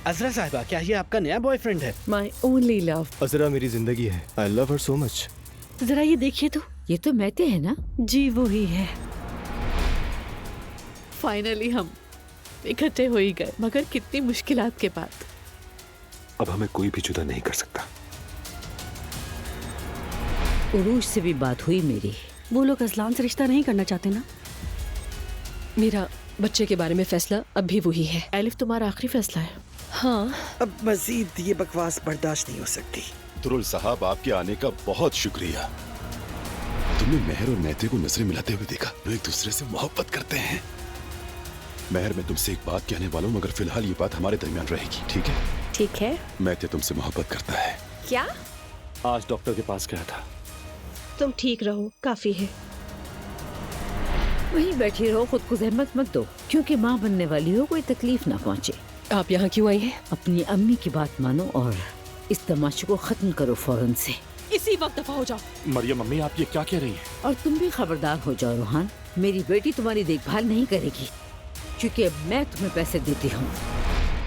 अजरा साहिबा, क्या ये आपका नया बॉयफ्रेंड है? My only love. अजरा मेरी जिंदगी है। I love her so much. जरा ये देखिए तो, ये तो मैते है ना? जी वो ही है। फाइनली हम इकट्ठे हो ही गए, मगर कितनी मुश्किलात के बाद। अब हमें कोई भी जुदा नहीं कर सकता। उरूज से भी बात हुई मेरी। वो लोग असलान से रिश्ता नहीं करना चाहते ना? मेरा बच्चे के बारे में फैसला अब भी वही है। एलिफ, तुम्हारा आखिरी फैसला है? हाँ। अब मजीद ये बकवास बर्दाश्त नहीं हो सकती। तुरुल साहब, आपके आने का बहुत शुक्रिया। तुमने मेहर और मैते को नजरें मिलाते हुए देखा, वो एक दूसरे से मोहब्बत करते हैं। मेहर, मैं तुमसे एक बात कहने वाला हूँ, मगर फिलहाल ये बात हमारे दरमियान रहेगी, ठीक है? ठीक है। मैते तुमसे मोहब्बत करता है। क्या? आज डॉक्टर के पास गया था। तुम ठीक रहो, काफी है। वहीं बैठी रहो, खुद को जहमत मत दो, क्योंकि माँ बनने वाली हो, कोई तकलीफ ना पहुँचे। आप यहाँ क्यों आई हैं? अपनी अम्मी की बात मानो और इस तमाशे को खत्म करो फौरन से। इसी वक्त दफा हो जाओ। मरियम अम्मी, आप ये क्या कह रही हैं? और तुम भी खबरदार हो जाओ रोहान, मेरी बेटी तुम्हारी देखभाल नहीं करेगी, क्योंकि अब मैं तुम्हें पैसे देती हूँ।